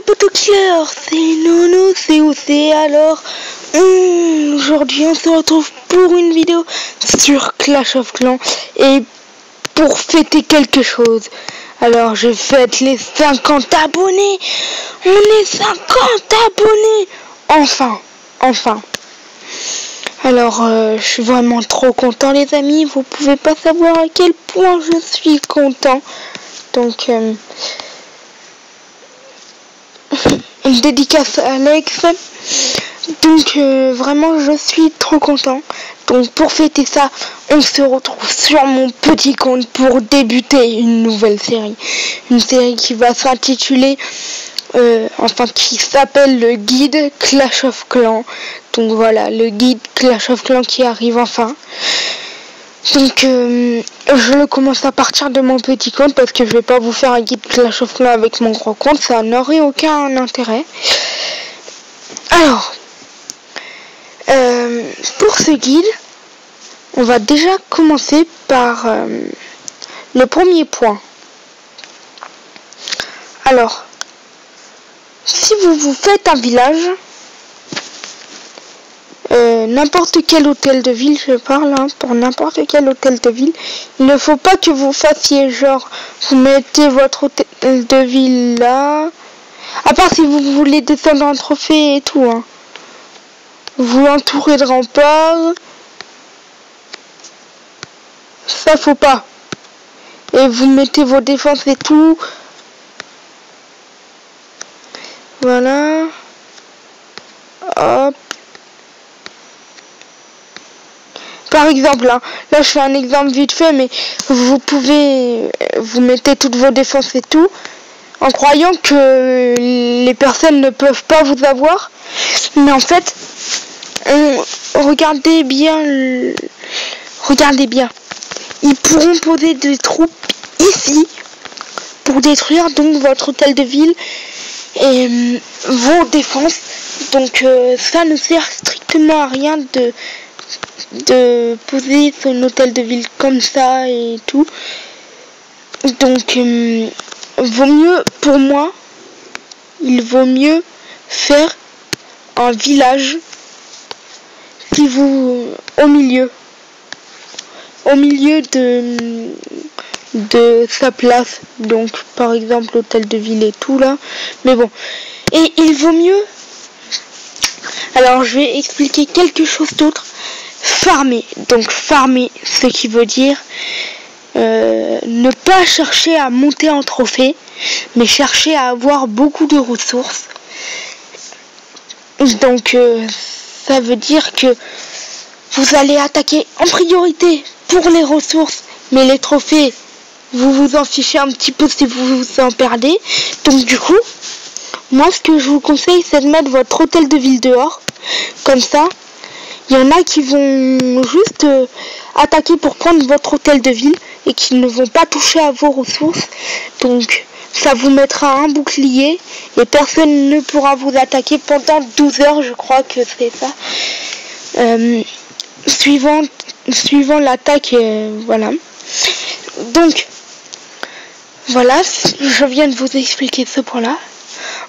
poteaux killers, c'est Nono, c'est OC. Alors, aujourd'hui on se retrouve pour une vidéo sur Clash of Clans et pour fêter quelque chose. Alors je fête les 50 abonnés. On est 50 abonnés. Enfin. Alors je suis vraiment trop content les amis. Vous pouvez pas savoir à quel point je suis content. Donc une dédicace à Alex. Donc vraiment je suis trop content. Donc pour fêter ça, on se retrouve sur mon petit compte pour débuter une nouvelle série. Une série qui va s'intituler, qui s'appelle le guide Clash of Clans. Donc voilà, le guide Clash of Clans qui arrive enfin. Donc je le commence à partir de mon petit compte parce que je vais pas vous faire un guide Clash of Clans avec mon gros compte, ça n'aurait aucun intérêt. Alors, pour ce guide, on va déjà commencer par le premier point. Alors, si vous faites un village, n'importe quel hôtel de ville, je parle, pour n'importe quel hôtel de ville, il ne faut pas que vous fassiez genre, vous mettez votre hôtel de ville là, à part si vous voulez descendre un trophée et tout, vous l'entourez de remparts, ça faut pas, et vous mettez vos défenses et tout, voilà, hop. Par exemple, là je fais un exemple vite fait, mais vous mettez toutes vos défenses et tout, en croyant que les personnes ne peuvent pas vous avoir. Mais en fait, regardez bien, ils pourront poser des troupes ici pour détruire donc votre hôtel de ville et vos défenses. Donc ça ne sert strictement à rien de poser son hôtel de ville comme ça et tout. Donc vaut mieux, pour moi, il vaut mieux faire un village au milieu de sa place, donc par exemple l'hôtel de ville et tout là, mais bon, et il vaut mieux, alors je vais expliquer quelque chose d'autre. Farmer, ce qui veut dire ne pas chercher à monter en trophée, mais chercher à avoir beaucoup de ressources. Donc ça veut dire que vous allez attaquer en priorité pour les ressources, mais les trophées, vous vous en fichez un petit peu si vous en perdez. Donc du coup, moi ce que je vous conseille, c'est de mettre votre hôtel de ville dehors, comme ça. Il y en a qui vont juste attaquer pour prendre votre hôtel de ville et qui ne vont pas toucher à vos ressources. Donc ça vous mettra un bouclier et personne ne pourra vous attaquer pendant 12 heures, je crois que c'est ça. Suivant l'attaque, voilà. Donc voilà, je viens de vous expliquer ce point-là.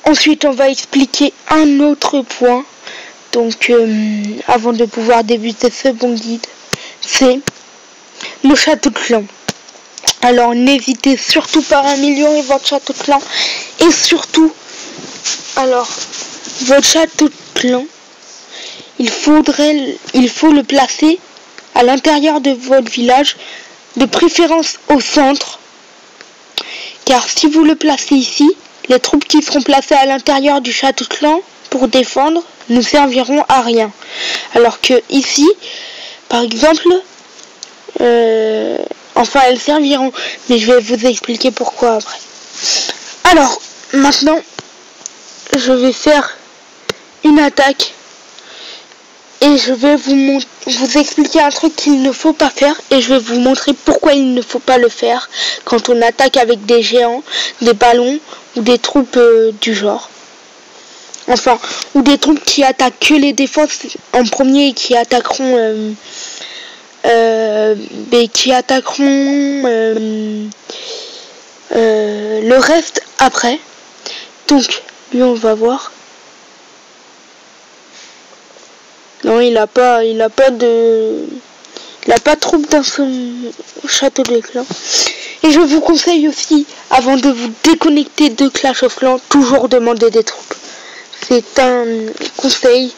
Ensuite, on va expliquer un autre point. Donc, avant de pouvoir débuter ce bon guide, c'est le château de clan. Alors, n'hésitez surtout pas à améliorer votre château de clan. Et surtout, alors, votre château de clan, il faut le placer à l'intérieur de votre village, de préférence au centre. Car si vous le placez ici, les troupes qui seront placées à l'intérieur du château de clan pour défendre ne serviront à rien. Alors que ici, par exemple, elles serviront, mais je vais vous expliquer pourquoi après. Alors, maintenant, je vais faire une attaque et je vais vous expliquer un truc qu'il ne faut pas faire et je vais vous montrer pourquoi il ne faut pas le faire quand on attaque avec des géants, des ballons ou des troupes du genre. Enfin, ou des troupes qui attaquent que les défenses en premier et qui attaqueront le reste après. Donc, Lui, on va voir. Non, il a pas de trouble dans son château de clan. Et je vous conseille aussi, avant de vous déconnecter de Clash of Clans, toujours demander des troupes. C'est un conseil.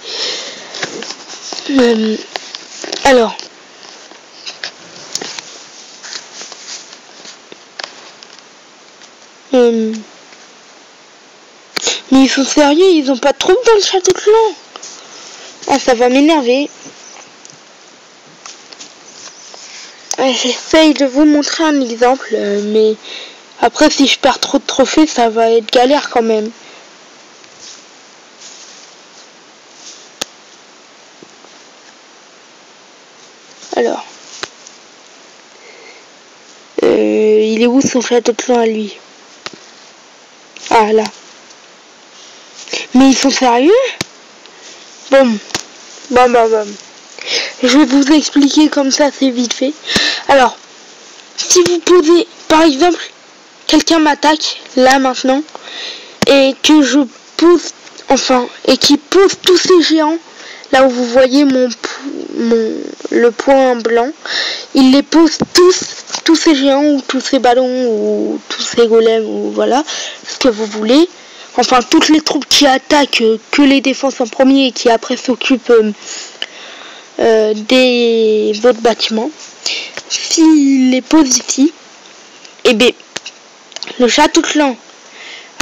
Alors. Mais ils sont sérieux, ils ont pas de troupes dans le château de clan. Ah, ça va m'énerver. J'essaye de vous montrer un exemple, mais après si je perds trop de trophées, ça va être galère quand même. Alors, il est où son château de clan à lui? Ah là. Mais ils sont sérieux? Bon. Je vais vous expliquer comme ça, c'est vite fait. Alors, si vous posez, par exemple, quelqu'un m'attaque, là maintenant, et que je pose, et qui pose tous ces géants, là où vous voyez le point blanc, il les pose tous ces géants, ou tous ces ballons, ou tous ces golems, ou voilà, ce que vous voulez. Enfin, toutes les troupes qui attaquent que les défenses en premier et qui après s'occupent des autres bâtiments. S'il les pose ici, et bien, le château de clan,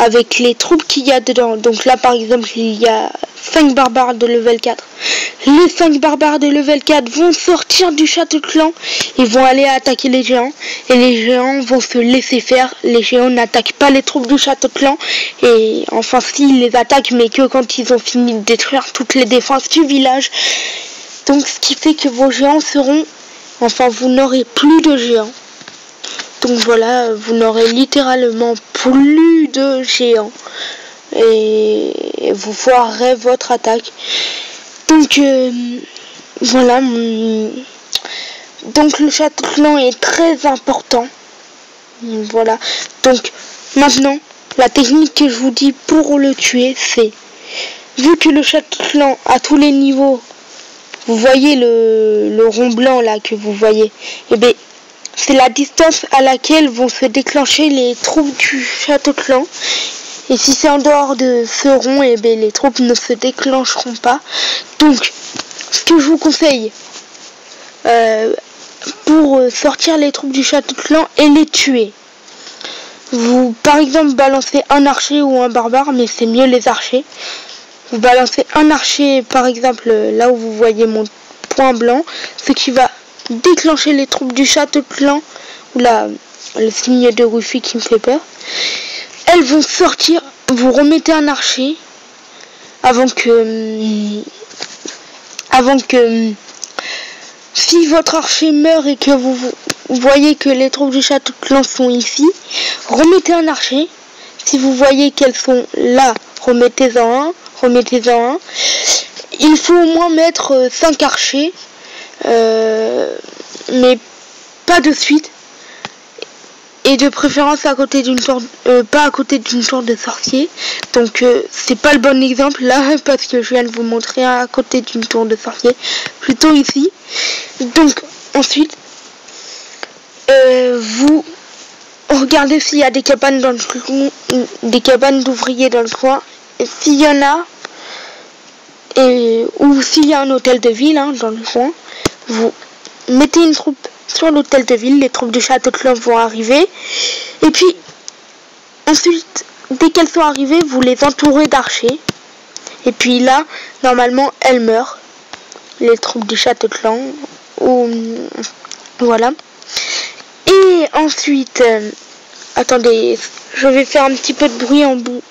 avec les troupes qu'il y a dedans, donc là par exemple, il y a 5 barbares de level 4. Les 5 barbares de level 4 vont sortir du château de clan, ils vont aller attaquer les géants, et les géants vont se laisser faire. Les géants n'attaquent pas les troupes du château de clan, et enfin s'ils les attaquent, mais que quand ils ont fini de détruire toutes les défenses du village. Donc ce qui fait que vos géants seront, vous n'aurez plus de géants. Donc voilà, vous n'aurez littéralement plus de géants. Et vous foirerez votre attaque. Donc voilà. Donc le château de clan est très important. Voilà. Donc maintenant, la technique que je vous dis pour le tuer, c'est, vu que le château de clan à tous les niveaux, vous voyez le rond blanc là que vous voyez, et bien c'est la distance à laquelle vont se déclencher les troupes du château de clan. Et si c'est en dehors de ce rond, et bien les troupes ne se déclencheront pas. Donc, ce que je vous conseille pour sortir les troupes du château de clan et les tuer, vous par exemple balancez un archer ou un barbare, mais c'est mieux les archers. Vous balancez un archer par exemple là où vous voyez mon point blanc, ce qui va déclencher les troupes du château de clan, ou là le signe de Ruffy qui me fait peur. Elles vont sortir, vous remettez un archer avant que si votre archer meurt et que vous voyez que les troupes du château de clan sont ici, remettez un archer. Si vous voyez qu'elles sont là, remettez-en un. Il faut au moins mettre 5 archers, mais pas de suite. Et de préférence à côté d'une tour, pas à côté d'une tour de sorcier. Donc c'est pas le bon exemple là, parce que je viens de vous montrer à côté d'une tour de sorcier, plutôt ici. Donc ensuite, vous regardez s'il y a des cabanes dans le coin, des cabanes d'ouvriers dans le coin. S'il y en a, ou s'il y a un hôtel de ville dans le coin, vous mettez une troupe sur l'hôtel de ville, les troupes du château de clan vont arriver, et puis ensuite dès qu'elles sont arrivées, vous les entourez d'archers, et puis là normalement elles meurent, les troupes du château de clan, voilà. Et ensuite attendez, je vais faire un petit peu de bruit en bout,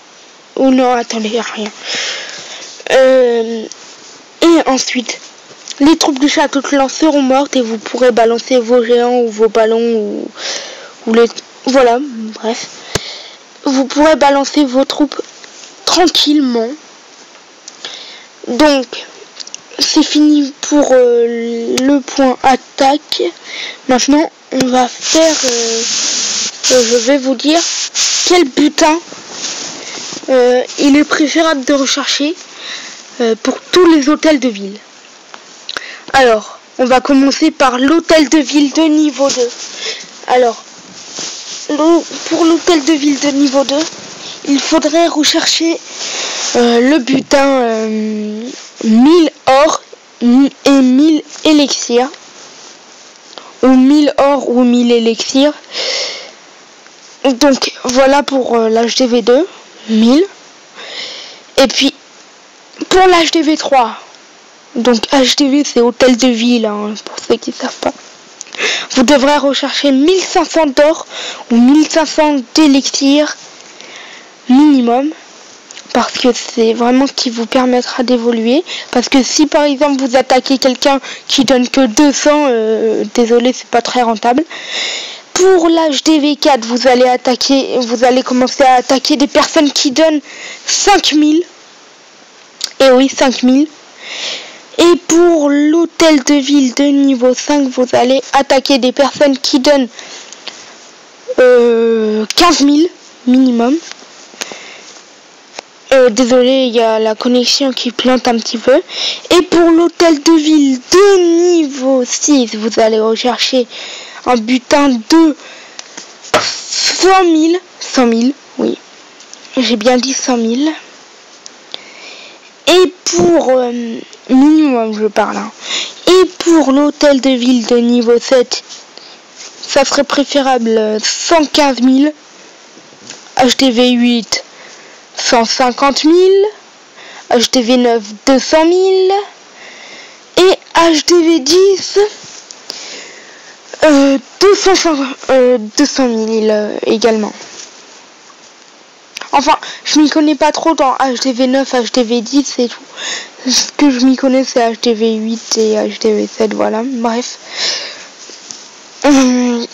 ou non, attendez, rien. Et ensuite les troupes du château de clan seront mortes et vous pourrez balancer vos géants ou vos ballons ou les... Voilà, bref. Vous pourrez balancer vos troupes tranquillement. Donc, c'est fini pour le point attaque. Maintenant, on va faire... je vais vous dire quel butin il est préférable de rechercher pour tous les hôtels de ville. Alors, on va commencer par l'hôtel de ville de niveau 2. Alors, pour l'hôtel de ville de niveau 2, il faudrait rechercher le butin 1000 or et 1000 élixirs. Ou 1000 or ou 1000 élixirs. Donc, voilà pour l'HDV2, 1000. Et puis, pour l'HDV 3, donc HDV c'est hôtel de ville, hein, pour ceux qui ne savent pas. Vous devrez rechercher 1500 d'or ou 1500 d'élixir minimum. Parce que c'est vraiment ce qui vous permettra d'évoluer. Parce que si par exemple vous attaquez quelqu'un qui donne que 200, désolé c'est pas très rentable. Pour l'HDV 4, vous allez commencer à attaquer des personnes qui donnent 5000. Et oui, 5000. Et pour l'hôtel de ville de niveau 5, vous allez attaquer des personnes qui donnent 15 000 minimum. Désolé, il y a la connexion qui plante un petit peu. Et pour l'hôtel de ville de niveau 6, vous allez rechercher un butin de 100 000. 100 000, oui. J'ai bien dit 100 000. Et pour minimum, je parle. Hein. Et pour l'hôtel de ville de niveau 7, ça serait préférable 115 000. HDV 8, 150 000. HDV 9, 200 000. Et HDV 10, 200 000 également. Enfin, je m'y connais pas trop dans HDV 9, HDV 10 et tout. Ce que je m'y connais, c'est HDV 8 et HDV 7, voilà. Bref. Donc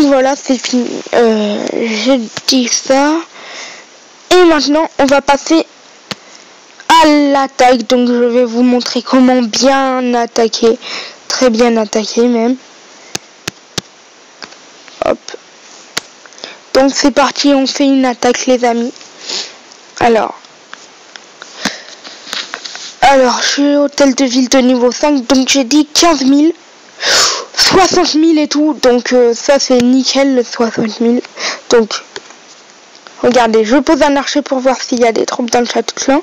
voilà, c'est fini. J'ai dit ça. Et maintenant, on va passer à l'attaque. Donc je vais vous montrer comment bien attaquer. Très bien attaquer même. Hop. Donc c'est parti, on fait une attaque les amis. Alors je suis hôtel de ville de niveau 5, donc j'ai dit 15 000, 60 000 et tout, donc ça c'est nickel le 60 000. Donc regardez, je pose un archer pour voir s'il y a des troupes dans le château de clan.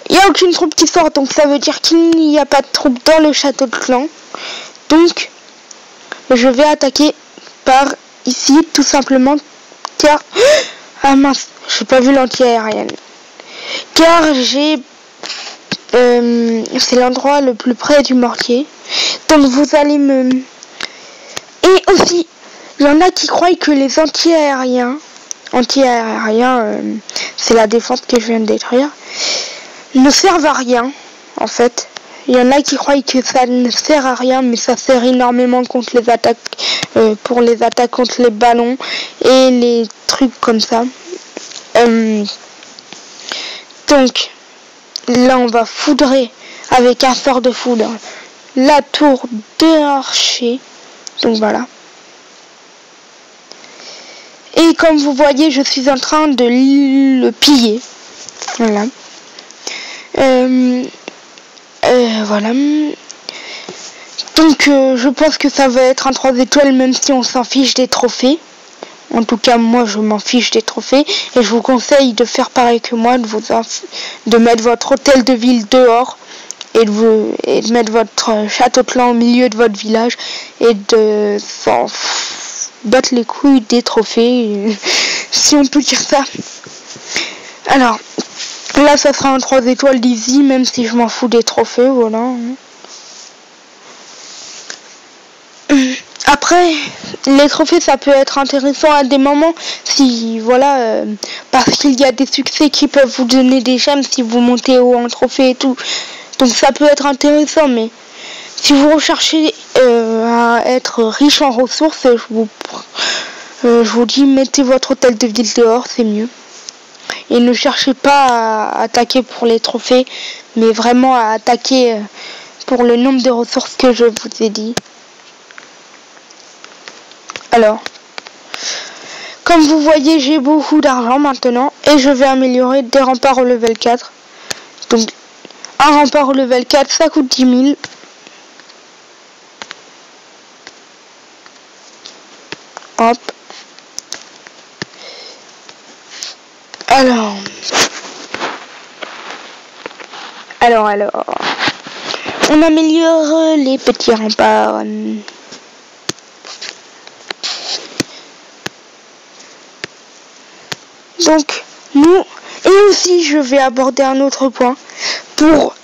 Il n'y a aucune troupe qui sort, donc ça veut dire qu'il n'y a pas de troupes dans le château de clan. Donc je vais attaquer par ici tout simplement car ah mince, j'ai pas vu l'anti-aérienne. Car c'est l'endroit le plus près du mortier. Donc vous allez me... Et aussi, il y en a qui croient que les anti-aériens, c'est la défense que je viens de détruire, ne servent à rien, en fait. Il y en a qui croient que ça ne sert à rien, mais ça sert énormément contre les attaques, pour les attaques contre les ballons et les trucs comme ça. Donc, là on va foudrer avec un sort de foudre la tour de archer. Donc voilà. Et comme vous voyez, je suis en train de le piller. Voilà. Voilà. Donc je pense que ça va être un 3 étoiles même si on s'en fiche des trophées. En tout cas moi je m'en fiche des trophées. Et je vous conseille de faire pareil que moi, de mettre votre hôtel de ville dehors. Et de mettre votre château de clan au milieu de votre village. Et de s'en battre les couilles des trophées. Si on peut dire ça. Alors... Là, ça sera un 3 étoiles d'easy, même si je m'en fous des trophées, voilà. Après, les trophées, ça peut être intéressant à des moments, si, voilà, parce qu'il y a des succès qui peuvent vous donner des gemmes si vous montez haut en trophée et tout. Donc ça peut être intéressant, mais si vous recherchez à être riche en ressources, je vous dis, mettez votre hôtel de ville dehors, c'est mieux. Et ne cherchez pas à attaquer pour les trophées, mais vraiment à attaquer pour le nombre de ressources que je vous ai dit. Alors, Comme vous voyez, j'ai beaucoup d'argent maintenant et je vais améliorer des remparts au level 4. Donc, un rempart au level 4, ça coûte 10 000. Hop. Alors. On améliore les petits remparts. Donc, nous, et aussi je vais aborder un autre point. Pour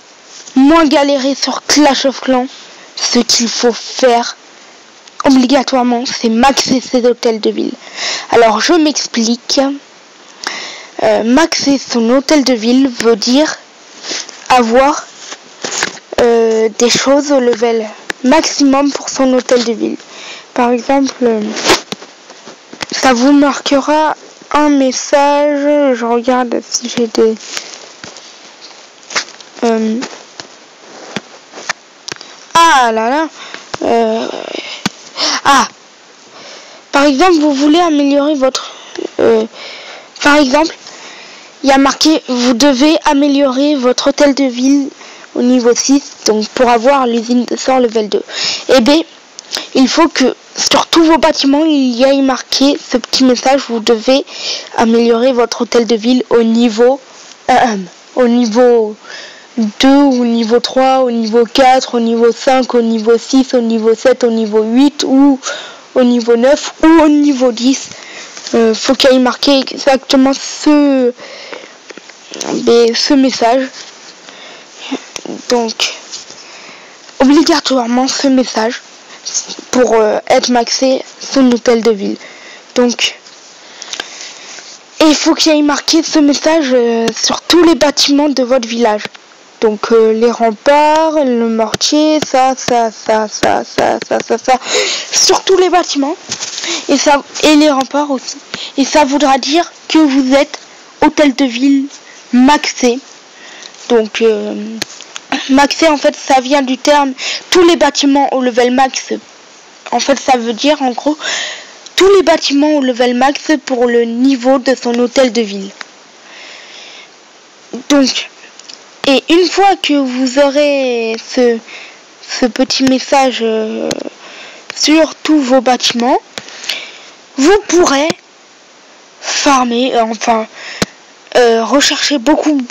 moins galérer sur Clash of Clans, ce qu'il faut faire obligatoirement, c'est maxer ses hôtels de ville. Alors, je m'explique. Maxer son hôtel de ville veut dire avoir des choses au level maximum pour son hôtel de ville. Par exemple, ça vous marquera un message. Je regarde si j'ai des... Ah là là. Par exemple, vous voulez améliorer votre... par exemple, il y a marqué, vous devez améliorer votre hôtel de ville au niveau 6, donc pour avoir l'usine de sort level 2. Eh bien, il faut que sur tous vos bâtiments, il y ait marqué ce petit message, vous devez améliorer votre hôtel de ville au niveau 1, au niveau 2, au niveau 3, au niveau 4, au niveau 5, au niveau 6, au niveau 7, au niveau 8, ou au niveau 9, ou au niveau 10. Faut qu'il y ait marqué exactement ce message. Donc, obligatoirement ce message pour être maxé son hôtel de ville. Donc, et il faut qu'il y ait marqué ce message sur tous les bâtiments de votre village. Donc les remparts, le mortier, ça, sur tous les bâtiments. Et les remparts aussi. Et ça voudra dire que vous êtes hôtel de ville maxé. Donc maxé, en fait, ça vient du terme tous les bâtiments au level max. En fait, ça veut dire en gros tous les bâtiments au level max pour le niveau de son hôtel de ville. Donc, et une fois que vous aurez ce petit message sur tous vos bâtiments, vous pourrez farmer, rechercher beaucoup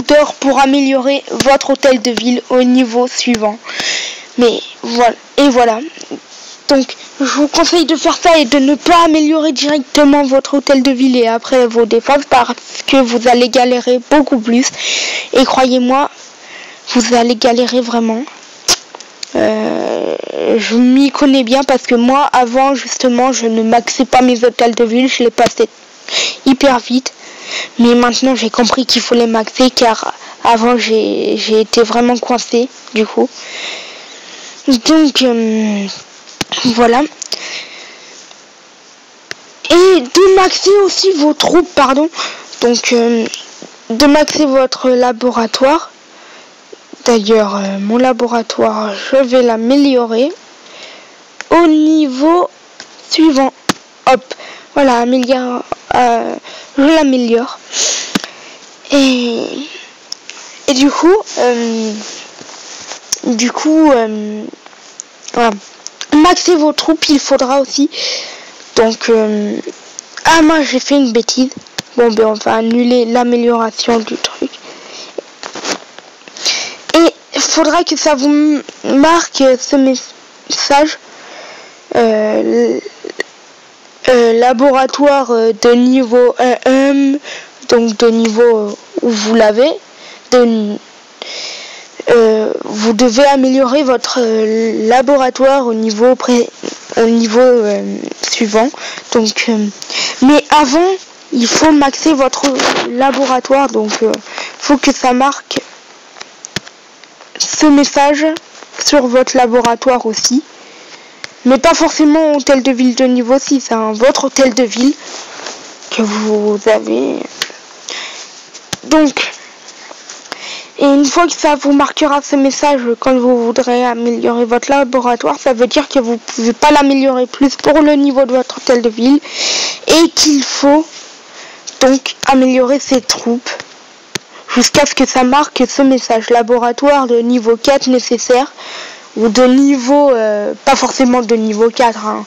d'heures pour améliorer votre hôtel de ville au niveau suivant. Mais voilà. Donc, je vous conseille de faire ça et de ne pas améliorer directement votre hôtel de ville et après vos défenses parce que vous allez galérer beaucoup plus. Et croyez-moi, vous allez galérer vraiment. Je m'y connais bien parce que moi, avant, justement, je ne maxais pas mes hôtels de ville. Je les passais hyper vite. Mais maintenant, j'ai compris qu'il faut les maxer car avant, j'ai été vraiment coincé, du coup. Donc... voilà. Et de maxer aussi vos troupes, pardon. Donc, de maxer votre laboratoire. D'ailleurs, mon laboratoire, je vais l'améliorer au niveau suivant. Hop, voilà, je l'améliore. Et du coup, voilà. Maxer vos troupes, il faudra aussi. Donc, moi j'ai fait une bêtise. Bon, ben on va annuler l'amélioration du truc. Et il faudra que ça vous marque ce message. Laboratoire de niveau 1, donc de niveau où vous l'avez. Vous devez améliorer votre laboratoire au niveau suivant. Donc, mais avant, il faut maxer votre laboratoire. Donc, faut que ça marque ce message sur votre laboratoire aussi. Mais pas forcément hôtel de ville de niveau 6, hein, votre hôtel de ville que vous avez. Donc, et une fois que ça vous marquera ce message quand vous voudrez améliorer votre laboratoire, ça veut dire que vous ne pouvez pas l'améliorer plus pour le niveau de votre hôtel de ville. et qu'il faut donc améliorer ses troupes jusqu'à ce que ça marque ce message laboratoire de niveau 4 nécessaire, ou de niveau, pas forcément de niveau 4, hein,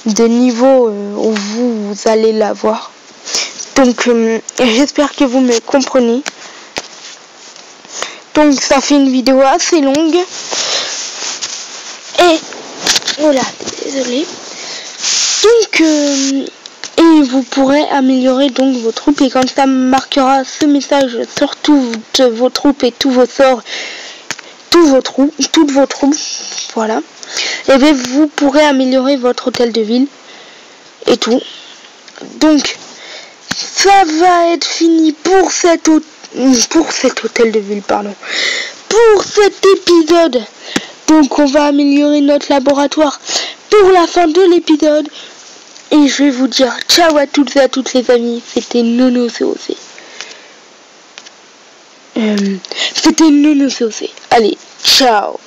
de niveau où vous allez l'avoir. Donc j'espère que vous me comprenez. Donc ça fait une vidéo assez longue. Et voilà, désolé. Donc et vous pourrez améliorer donc vos troupes, et quand ça marquera ce message sur toutes vos troupes et tous vos sorts, toutes vos troupes, voilà. Et bien vous pourrez améliorer votre hôtel de ville et tout. Donc ça va être fini pour cet hôtel de ville, pardon. Pour cet épisode. Donc on va améliorer notre laboratoire pour la fin de l'épisode. Et je vais vous dire ciao à toutes et à toutes les amis. C'était NonoCOC. C'était NonoCOC. Allez, ciao.